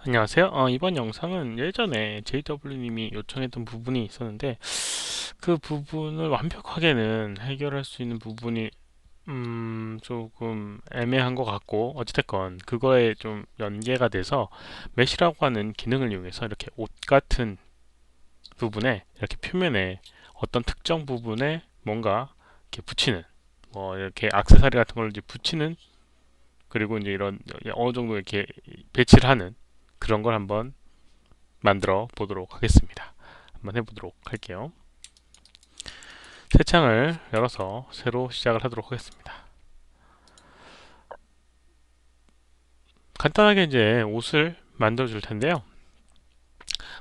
안녕하세요. 이번 영상은 예전에 JW님이 요청했던 부분이 있었는데 그 부분을 완벽하게는 해결할 수 있는 부분이 조금 애매한 것 같고 어찌됐건 그거에 좀 연계가 돼서 메시라고 하는 기능을 이용해서 이렇게 옷 같은 부분에 이렇게 표면에 어떤 특정 부분에 뭔가 이렇게 붙이는 뭐 이렇게 액세서리 같은 걸 이제 붙이는 그리고 이제 이런 어느 정도 이렇게 배치를 하는 그런 걸 한번 만들어 보도록 하겠습니다. 한번 해보도록 할게요. 새 창을 열어서 새로 시작을 하도록 하겠습니다. 간단하게 이제 옷을 만들어 줄 텐데요.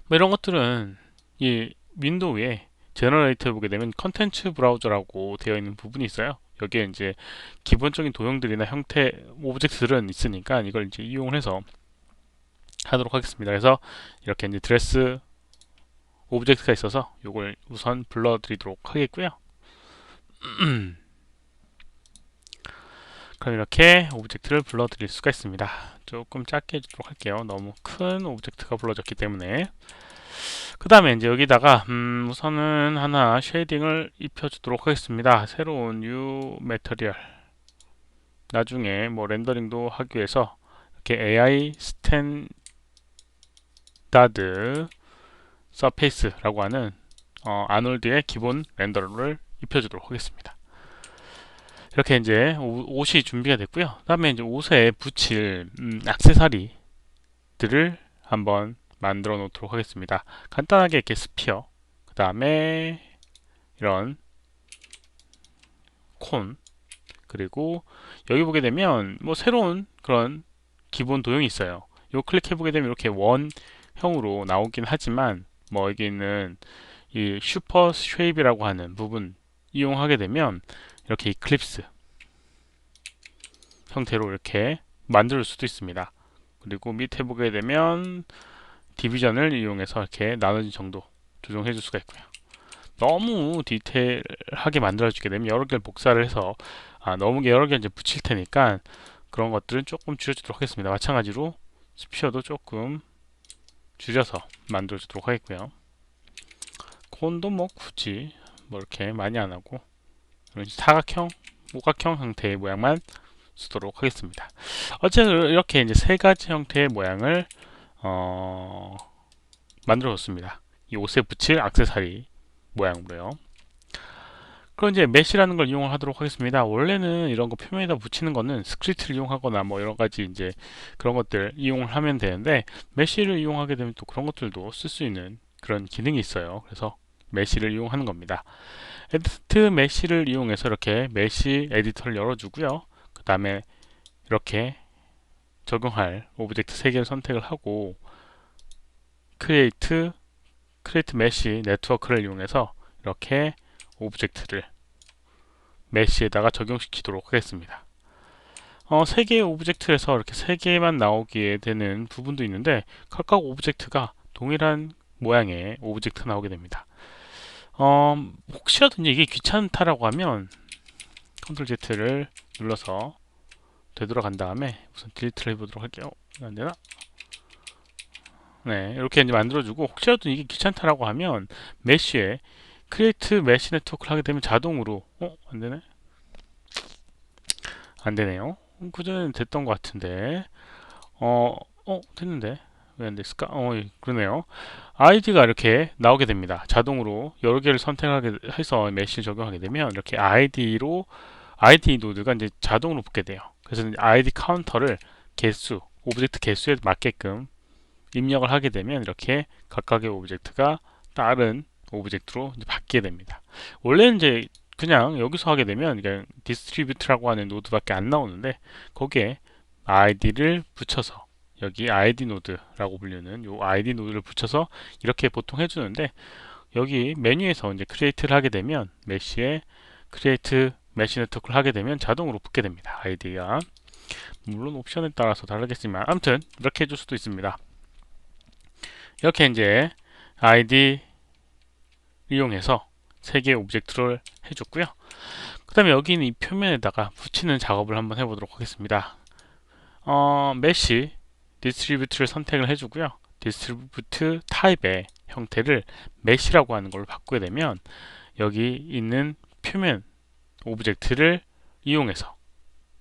뭐 이런 것들은 이 윈도우에 제너레이터에 보게 되면 컨텐츠 브라우저라고 되어 있는 부분이 있어요. 여기에 이제 기본적인 도형들이나 형태 오브젝트들은 있으니까 이걸 이제 이용을 해서 하도록 하겠습니다. 그래서 이렇게 이제 드레스 오브젝트가 있어서 이걸 우선 불러드리도록 하겠고요. 그럼 이렇게 오브젝트를 불러드릴 수가 있습니다. 조금 작게 해주도록 할게요. 너무 큰 오브젝트가 불러졌기 때문에. 그 다음에 이제 여기다가 우선은 하나 쉐이딩을 입혀주도록 하겠습니다. 새로운 뉴 매터리얼. 나중에 뭐 렌더링도 하기 위해서 이렇게 AI 스탠다드 서페이스라고 하는 아놀드의 기본 렌더를 입혀주도록 하겠습니다. 이렇게 이제 옷이 준비가 됐고요. 그다음에 이제 옷에 붙일 액세서리들을 한번 만들어 놓도록 하겠습니다. 간단하게 이렇게 스피어, 그 다음에 이런 콘, 그리고 여기 보게 되면 뭐 새로운 그런 기본 도형이 있어요. 요 클릭해 보게 되면 이렇게 원형으로 나오긴 하지만 뭐 여기는 이 슈퍼 쉐입이라고 하는 부분 이용하게 되면 이렇게 이클립스 형태로 이렇게 만들 수도 있습니다. 그리고 밑에 보게 되면 디비전을 이용해서 이렇게 나눠진 정도 조정해 줄 수가 있고요. 너무 디테일하게 만들어 주게 되면 여러 개를 복사를 해서 너무 여러 개 이제 붙일 테니까 그런 것들은 조금 줄여주도록 하겠습니다. 마찬가지로 스피어도 조금 줄여서 만들어 주도록 하겠고요. 콘도 뭐 굳이 뭐 이렇게 많이 안 하고 사각형, 오각형 형태의 모양만 쓰도록 하겠습니다. 어쨌든 이렇게 이제 세 가지 형태의 모양을 어, 만들어줬습니다. 이 옷에 붙일 액세서리 모양으로요. 그럼 이제 메시라는 걸 이용을 하도록 하겠습니다. 원래는 이런 거 표면에다 붙이는 거는 스크립트를 이용하거나 뭐 여러 가지 이제 그런 것들 이용을 하면 되는데 메시를 이용하게 되면 또 그런 것들도 쓸 수 있는 그런 기능이 있어요. 그래서 메시를 이용하는 겁니다. 에디트 메시를 이용해서 이렇게 메시 에디터를 열어주고요. 그 다음에 이렇게 적용할 오브젝트 3개를 선택을 하고 크리에이트 메시 네트워크를 이용해서 이렇게 오브젝트를 메시에다가 적용시키도록 하겠습니다. 3개의 오브젝트에서 이렇게 3개만 나오게 되는 부분도 있는데 각각 오브젝트가 동일한 모양의 오브젝트가 나오게 됩니다. 혹시라도 이게 귀찮다라고 하면 컨트롤 Z를 눌러서 되돌아간 다음에 우선 딜리트를 해보도록 할게요. 안되나? 네, 이렇게 이제 만들어주고 혹시라도 이게 귀찮다라고 하면 메쉬에 크리에이트 메쉬 네트워크를 하게 되면 자동으로 안되네? 안되네요. 그전에는 됐던 것 같은데 됐는데 왜 안됐을까? 그러네요. 아이디가 이렇게 나오게 됩니다. 자동으로 여러 개를 선택하게 해서 메쉬를 적용하게 되면 이렇게 아이디 노드가 이제 자동으로 붙게 돼요. 그래서 아이디 카운터를 오브젝트 개수에 맞게끔 입력을 하게 되면 이렇게 각각의 오브젝트가 다른 오브젝트로 이제 바뀌게 됩니다. 원래는 이제 그냥 여기서 하게 되면 그냥 디스트리뷰트라고 하는 노드밖에 안 나오는데 거기에 아이디를 붙여서 여기 아이디 노드라고 불리는 요 아이디 노드를 붙여서 이렇게 보통 해주는데 여기 메뉴에서 이제 크리에이트를 하게 되면 메시에 크리에이트 메시 네트워크를 하게 되면 자동으로 붙게 됩니다. 아이디가 물론 옵션에 따라서 다르겠지만 아무튼 이렇게 해줄 수도 있습니다. 이렇게 이제 아이디 이용해서 3개의 오브젝트를 해줬고요. 그 다음에 여기는 이 표면에다가 붙이는 작업을 한번 해보도록 하겠습니다. 메시 디스트리뷰트를 선택을 해주고요. 디스트리뷰트 타입의 형태를 메시라고 하는 걸로 바꾸게 되면 여기 있는 표면 오브젝트를 이용해서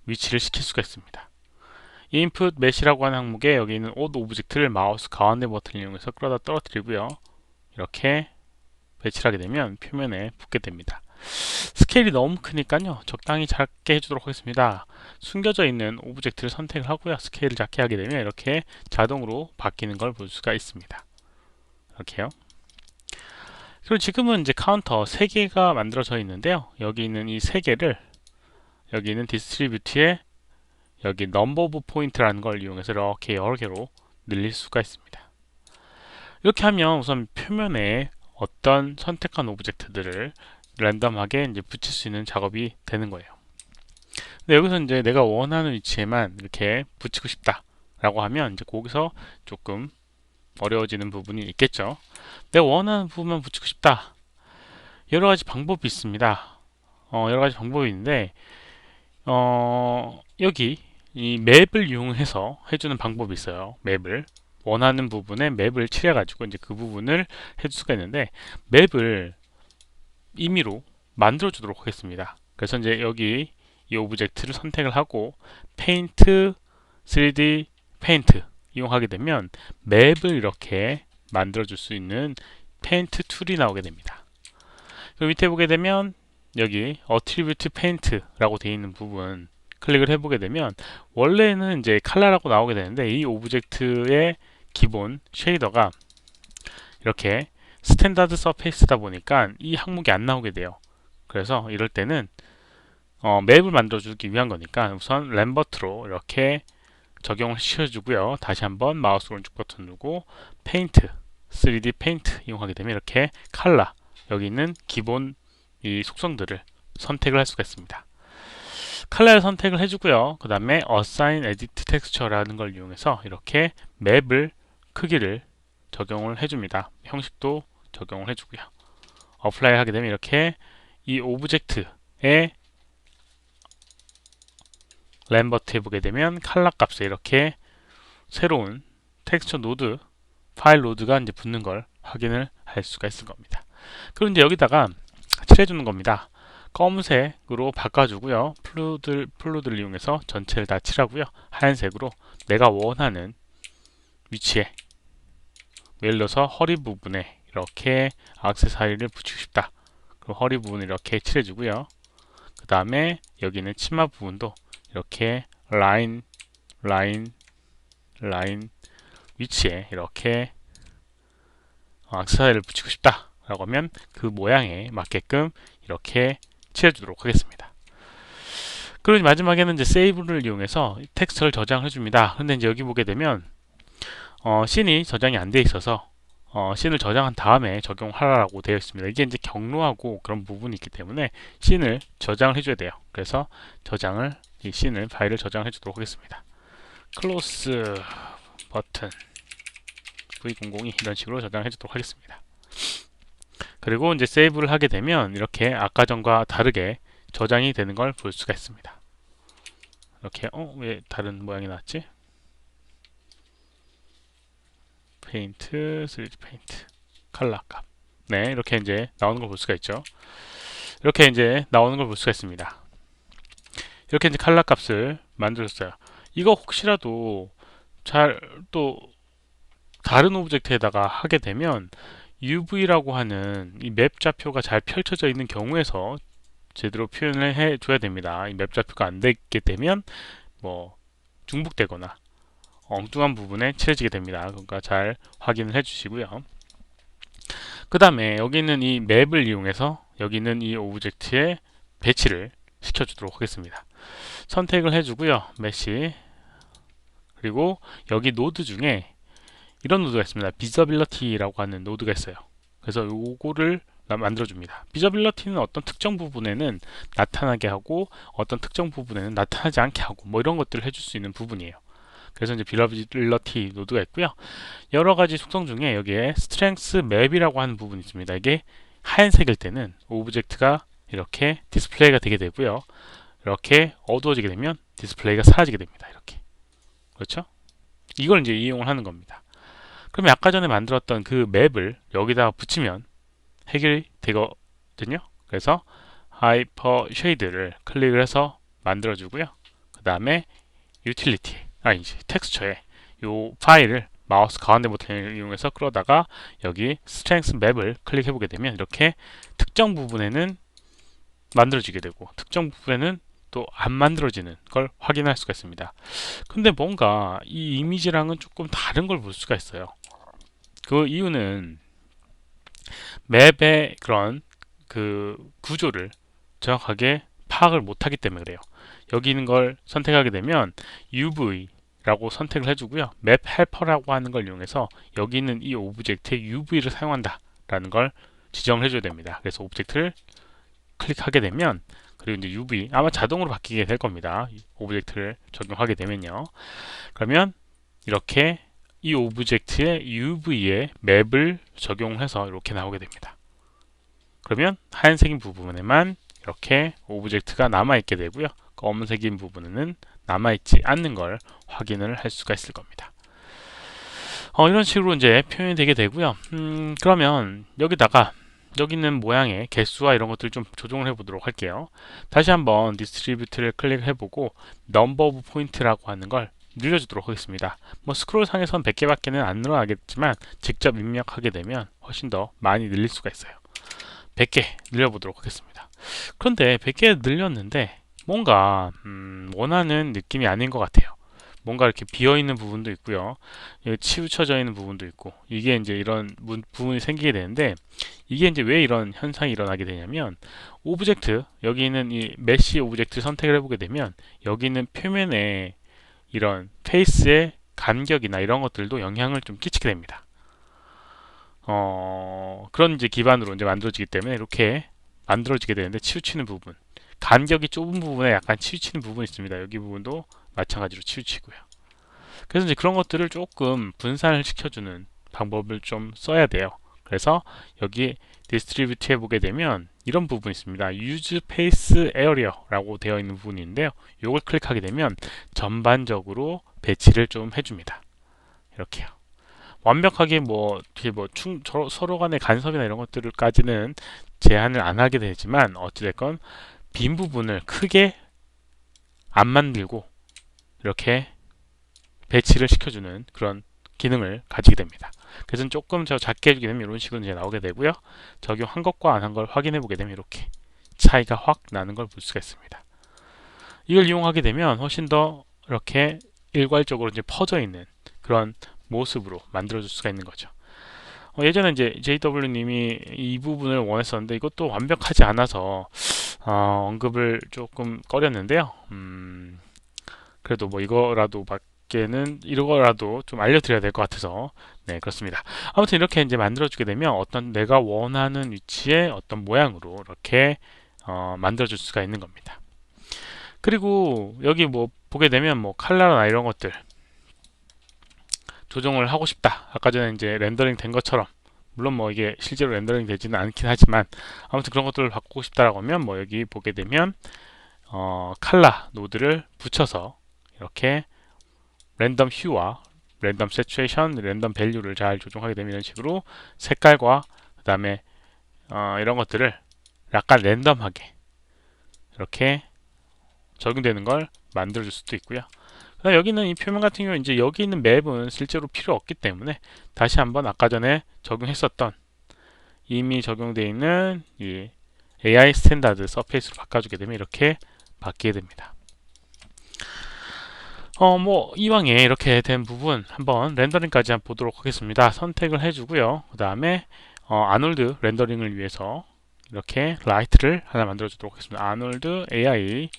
위치를 시킬 수가 있습니다. 인풋 메시라고 하는 항목에 여기 있는 옷 오브젝트를 마우스 가운데 버튼을 이용해서 끌어다 떨어뜨리고요. 이렇게 배치를 하게 되면 표면에 붙게 됩니다. 스케일이 너무 크니까요, 적당히 작게 해주도록 하겠습니다. 숨겨져 있는 오브젝트를 선택을 하고요, 스케일을 작게 하게 되면 이렇게 자동으로 바뀌는 걸 볼 수가 있습니다. 이렇게요. 그리고 지금은 이제 카운터 3개가 만들어져 있는데요, 여기 있는 이 3개를 여기 있는 디스트리뷰트에 여기 넘버 오브 포인트라는 걸 이용해서 이렇게 여러 개로 늘릴 수가 있습니다. 이렇게 하면 우선 표면에 어떤 선택한 오브젝트들을 랜덤하게 이제 붙일 수 있는 작업이 되는 거예요. 근데 여기서 이제 내가 원하는 위치에만 이렇게 붙이고 싶다 라고 하면 이제 거기서 조금 어려워지는 부분이 있겠죠. 내가 원하는 부분만 붙이고 싶다, 여러 가지 방법이 있습니다. 여러 가지 방법이 있는데 여기 이 맵을 이용해서 해주는 방법이 있어요. 맵을 원하는 부분에 맵을 칠해 가지고 이제 그 부분을 해줄 수가 있는데, 맵을 임의로 만들어 주도록 하겠습니다. 그래서 이제 여기 이 오브젝트를 선택을 하고 페인트 3D 페인트 이용하게 되면 맵을 이렇게 만들어 줄 수 있는 페인트 툴이 나오게 됩니다. 그 밑에 보게 되면 여기 어트리뷰트 페인트라고 되어 있는 부분 클릭을 해보게 되면 원래는 이제 칼라라고 나오게 되는데, 이 오브젝트의 기본 쉐이더가 이렇게 스탠다드 서페이스다 보니까 이 항목이 안 나오게 돼요. 그래서 이럴 때는 맵을 만들어 주기 위한 거니까 우선 램버트로 이렇게 적용을 시켜주고요. 다시 한번 마우스 오른쪽 버튼 누르고 페인트 3D 페인트 이용하게 되면 이렇게 칼라, 여기 있는 기본 이 속성들을 선택을 할 수가 있습니다. 칼라를 선택을 해주고요. 그 다음에 Assign Edit Texture라는 걸 이용해서 이렇게 맵을 크기를 적용을 해줍니다. 형식도 적용을 해주고요. 어플라이 하게 되면 이렇게 이 오브젝트의 램버트 해보게 되면 칼라 값에 이렇게 새로운 텍스처 노드, 파일 노드가 이제 붙는 걸 확인을 할 수가 있을 겁니다. 그리고 이제 여기다가 칠해주는 겁니다. 검은색으로 바꿔주고요. 플루드를 이용해서 전체를 다 칠하고요. 하얀색으로 내가 원하는 위치에, 예를 들어서 허리 부분에 이렇게 액세서리를 붙이고 싶다. 그럼 허리 부분을 이렇게 칠해주고요. 그 다음에 여기 있는 치마 부분도 이렇게 라인 위치에 이렇게 액세서리를 붙이고 싶다 라고 하면 그 모양에 맞게끔 이렇게 칠해주도록 하겠습니다. 그리고 마지막에는 이제 세이브를 이용해서 텍스트를 저장을 해줍니다. 근데 이제 여기 보게 되면 씬이 저장이 안 돼 있어서 씬을 저장한 다음에 적용하라고 되어 있습니다. 이게 이제 경로하고 그런 부분이 있기 때문에 씬을 저장을 해줘야 돼요. 그래서 이 씬을 파일을 저장을 해주도록 하겠습니다. 클로스 버튼 V002 이런 식으로 저장을 해주도록 하겠습니다. 그리고 이제 세이브를 하게 되면 이렇게 아까 전과 다르게 저장이 되는 걸 볼 수가 있습니다. 이렇게 왜 다른 모양이 나왔지? 페인트 3D 페인트 컬러 값, 네, 이렇게 이제 나오는 걸 볼 수가 있죠. 이렇게 이제 나오는 걸 볼 수가 있습니다. 이렇게 이제 컬러 값을 만들었어요. 이거 혹시라도 또 다른 오브젝트에다가 하게 되면 UV라고 하는 이 맵 좌표가 잘 펼쳐져 있는 경우에서 제대로 표현을 해 줘야 됩니다. 이 맵 좌표가 안 되게 되면 뭐 중복되거나 엉뚱한 부분에 칠해지게 됩니다. 그러니까 잘 확인을 해 주시고요. 그 다음에 여기 있는 이 맵을 이용해서 여기 있는 이 오브젝트에 배치를 시켜 주도록 하겠습니다. 선택을 해 주고요. 메시, 그리고 여기 노드 중에 이런 노드가 있습니다. 비저빌리티라고 하는 노드가 있어요. 그래서 요거를 만들어 줍니다. 비저빌리티는 어떤 특정 부분에는 나타나게 하고 어떤 특정 부분에는 나타나지 않게 하고 뭐 이런 것들을 해줄 수 있는 부분이에요. 그래서 이제 비저빌리티 노드가 있고요. 여러 가지 속성 중에 여기에 스트렝스 맵이라고 하는 부분이 있습니다. 이게 하얀색일 때는 오브젝트가 이렇게 디스플레이가 되게 되고요. 이렇게 어두워지게 되면 디스플레이가 사라지게 됩니다. 이렇게. 그렇죠? 이걸 이제 이용을 하는 겁니다. 그러면 아까 전에 만들었던 그 맵을 여기다가 붙이면 해결이 되거든요. 그래서 하이퍼 쉐이드를 클릭을 해서 만들어주고요. 그 다음에 유틸리티, 이제 텍스처에 이 파일을 마우스 가운데 버튼을 이용해서 끌어다가 여기 스트렝스 맵을 클릭해 보게 되면 이렇게 특정 부분에는 만들어지게 되고 특정 부분에는 또 안 만들어지는 걸 확인할 수가 있습니다. 근데 뭔가 이 이미지랑은 조금 다른 걸 볼 수가 있어요. 그 이유는 맵의 그런 그 구조를 정확하게 파악을 못하기 때문에 그래요. 여기 있는 걸 선택하게 되면 UV라고 선택을 해주고요. 맵 헬퍼라고 하는 걸 이용해서 여기 있는 이 오브젝트에 UV를 사용한다 라는 걸 지정을 해줘야 됩니다. 그래서 오브젝트를 클릭하게 되면 그리고 이제 UV 아마 자동으로 바뀌게 될 겁니다. 오브젝트를 적용하게 되면요. 그러면 이렇게 이 오브젝트의 UV에 맵을 적용해서 이렇게 나오게 됩니다. 그러면 하얀색인 부분에만 이렇게 오브젝트가 남아있게 되고요. 검은색인 부분에는 남아있지 않는 걸 확인을 할 수가 있을 겁니다. 이런 식으로 이제 표현이 되게 되고요. 그러면 여기다가 여기 있는 모양의 개수와 이런 것들 좀 조정을 해보도록 할게요. 다시 한번 디스트리뷰트를 클릭해보고 넘버 오브 포인트라고 하는 걸 늘려주도록 하겠습니다. 뭐 스크롤 상에선 100개밖에는 안 늘어나겠지만 직접 입력하게 되면 훨씬 더 많이 늘릴 수가 있어요. 100개 늘려보도록 하겠습니다. 그런데 100개 늘렸는데 뭔가 원하는 느낌이 아닌 것 같아요. 뭔가 이렇게 비어있는 부분도 있고요. 치우쳐져 있는 부분도 있고 이게 이제 이런 부분이 생기게 되는데 이게 이제 왜 이런 현상이 일어나게 되냐면 오브젝트 여기 있는 이 메시 오브젝트 선택을 해보게 되면 여기 있는 표면에 이런 페이스의 간격이나 이런 것들도 영향을 좀 끼치게 됩니다. 그런 이제 기반으로 이제 만들어지기 때문에 이렇게 만들어지게 되는데 치우치는 부분 간격이 좁은 부분에 약간 치우치는 부분이 있습니다. 여기 부분도 마찬가지로 치우치고요. 그래서 이제 그런 것들을 조금 분산을 시켜주는 방법을 좀 써야 돼요. 그래서 여기 디스트리뷰트 해보게 되면 이런 부분이 있습니다. Use Face Area라고 되어 있는 부분인데요. 이걸 클릭하게 되면 전반적으로 배치를 좀 해줍니다. 이렇게요. 완벽하게 서로 간의 간섭이나 이런 것들까지는 제한을 안 하게 되지만 어찌됐건 빈 부분을 크게 안 만들고 이렇게 배치를 시켜주는 그런 기능을 가지게 됩니다. 그래서 조금 더 작게 해주게 되면 이런 식으로 이제 나오게 되고요. 적용한 것과 안 한 걸 확인해 보게 되면 이렇게 차이가 확 나는 걸 볼 수가 있습니다. 이걸 이용하게 되면 훨씬 더 이렇게 일괄적으로 이제 퍼져 있는 그런 모습으로 만들어줄 수가 있는 거죠. 예전에 이제 JW님이 이 부분을 원했었는데 이것도 완벽하지 않아서 언급을 조금 꺼렸는데요. 그래도 뭐 이거라도 좀 알려드려야 될 것 같아서 네 그렇습니다. 아무튼 이렇게 이제 만들어주게 되면 어떤 내가 원하는 위치에 어떤 모양으로 이렇게 만들어줄 수가 있는 겁니다. 그리고 여기 뭐 보게 되면 뭐 컬러나 이런 것들 조정을 하고 싶다. 아까 전에 이제 렌더링 된 것처럼 물론 뭐 이게 실제로 렌더링 되지는 않긴 하지만 아무튼 그런 것들을 바꾸고 싶다라고 하면 뭐 여기 보게 되면 컬러 노드를 붙여서 이렇게 랜덤 휴와 랜덤 세츄레이션, 랜덤 밸류를 잘 조정하게 되면 이런 식으로 색깔과 그 다음에 이런 것들을 약간 랜덤하게 이렇게 적용되는 걸 만들어줄 수도 있고요. 그다음 여기 있는 이 표면 같은 경우 이제 여기 있는 맵은 실제로 필요 없기 때문에 다시 한번 아까 전에 적용했었던 이미 적용되어 있는 이 AI 스탠다드 서페이스로 바꿔주게 되면 이렇게 바뀌게 됩니다. 뭐 이왕에 이렇게 된 부분 한번 렌더링까지 한번 보도록 하겠습니다. 선택을 해주고요. 그 다음에 아놀드 렌더링을 위해서 이렇게 라이트를 하나 만들어 주도록 하겠습니다. 아놀드 AI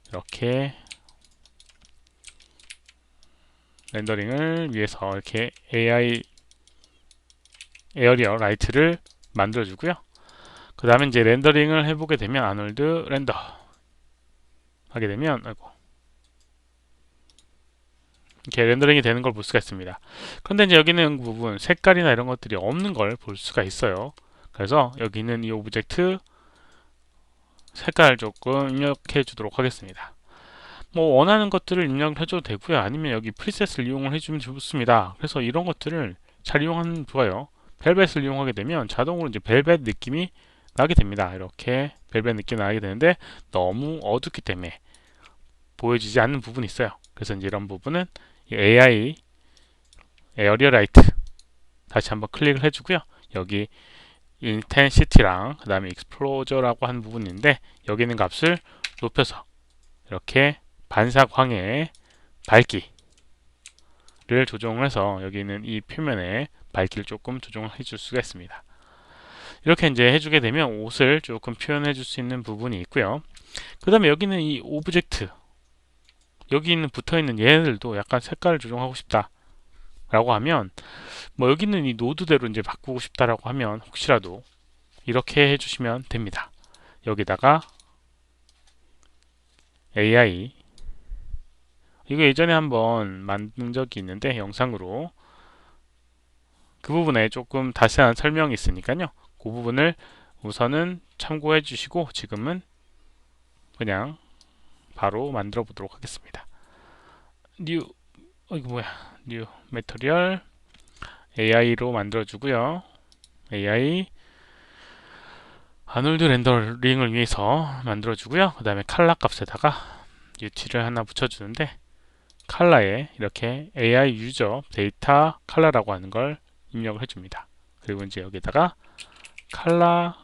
이렇게 렌더링을 위해서 이렇게 AI 에어리어 라이트를 만들어 주고요. 그 다음에 이제 렌더링을 해보게 되면 아놀드 렌더 하게 되면 이렇게 렌더링이 되는 걸 볼 수가 있습니다. 그런데 이제 여기 있는 부분 색깔이나 이런 것들이 없는 걸 볼 수가 있어요. 그래서 여기 있는 이 오브젝트 색깔 조금 입력해 주도록 하겠습니다. 뭐 원하는 것들을 입력을 해줘도 되고요. 아니면 여기 프리셋을 이용을 해주면 좋습니다. 그래서 이런 것들을 잘 이용하면 좋아요. 벨벳을 이용하게 되면 자동으로 이제 벨벳 느낌이 나게 됩니다. 이렇게 벨벳 느낌이 나게 되는데 너무 어둡기 때문에 보여지지 않는 부분이 있어요. 그래서 이제 이런 부분은 AI 에어리어 라이트 다시 한번 클릭을 해주고요. 여기 인텐시티랑 그 다음에 익스플로저라고 하는 부분인데 여기 있는 값을 높여서 이렇게 반사광의 밝기를 조정을 해서 여기 있는 이 표면에 밝기를 조금 조정을 해줄 수가 있습니다. 이렇게 이제 해주게 되면 옷을 조금 표현해 줄 수 있는 부분이 있고요. 그 다음에 여기는 이 오브젝트 여기 있는 붙어 있는 얘들도 약간 색깔을 조정하고 싶다 라고 하면 뭐 여기는 이 노드대로 이제 바꾸고 싶다라고 하면 혹시라도 이렇게 해주시면 됩니다. 여기다가 AI 이거 예전에 한번 만든 적이 있는데 영상으로 그 부분에 조금 자세한 설명이 있으니까요. 그 부분을 우선은 참고해 주시고 지금은 그냥 바로 만들어 보도록 하겠습니다. 뉴 이거 뭐야? 뉴 매터리얼 AI로 만들어 주고요. AI 아놀드 렌더링을 위해서 만들어 주고요. 그 다음에 칼라 값에다가 UT를 하나 붙여 주는데 칼라에 이렇게 AI 유저 데이터 칼라라고 하는 걸 입력을 해줍니다. 그리고 이제 여기다가 칼라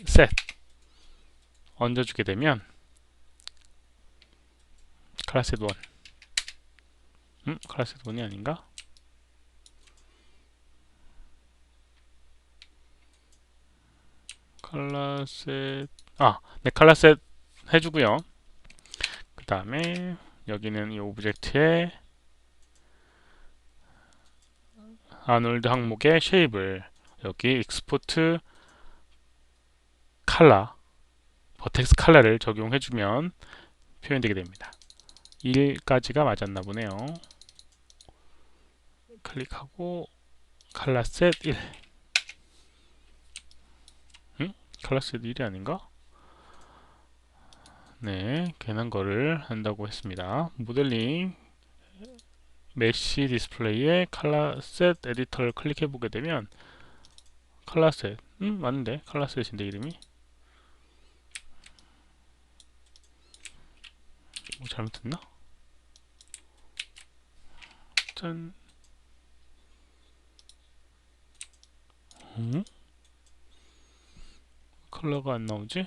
셋 얹어주게 되면 칼라 셋 1 칼라 셋 1이 아닌가? 칼라 셋 네, 칼라 셋 해주고요. 그 다음에 여기는 이 오브젝트에 아놀드 항목의 쉐입을 여기 익스포트 칼라 버텍스 칼라를 적용해주면 표현되게 됩니다. 1까지가 맞았나 보네요. 클릭하고 칼라 셋 1 칼라 셋 1이 아닌가? 네, 괜한 거를 한다고 했습니다. 모델링 메쉬 디스플레이에 칼라 셋 에디터를 클릭해 보게 되면 칼라 셋 맞는데 칼라 셋인데 이름이 뭐 잘못했나? 짠 컬러가 안 나오지?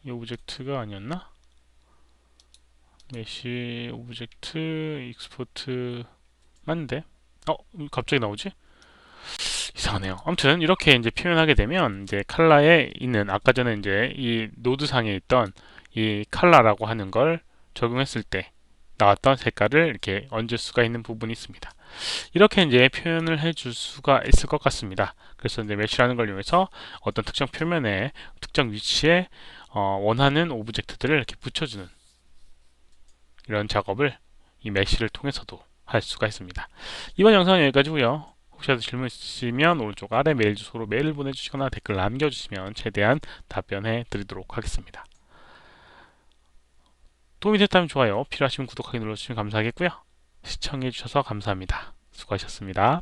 이 오브젝트가 아니었나? 메쉬 오브젝트 익스포트 맞는데? 갑자기 나오지? 이상하네요. 아무튼 이렇게 이제 표현하게 되면 이제 칼라에 있는 아까 전에 이제 이 노드 상에 있던 이 칼라라고 하는 걸 적용했을 때 나왔던 색깔을 이렇게 얹을 수가 있는 부분이 있습니다. 이렇게 이제 표현을 해줄 수가 있을 것 같습니다. 그래서 이제 메쉬라는 걸 이용해서 어떤 특정 표면에 특정 위치에 원하는 오브젝트들을 이렇게 붙여주는 이런 작업을 이 메쉬를 통해서도 할 수가 있습니다. 이번 영상은 여기까지고요. 혹시라도 질문 있으시면 오른쪽 아래 메일 주소로 메일을 보내주시거나 댓글 남겨주시면 최대한 답변해 드리도록 하겠습니다. 도움이 됐다면 좋아요, 필요하시면 구독하기 눌러주시면 감사하겠고요. 시청해주셔서 감사합니다. 수고하셨습니다.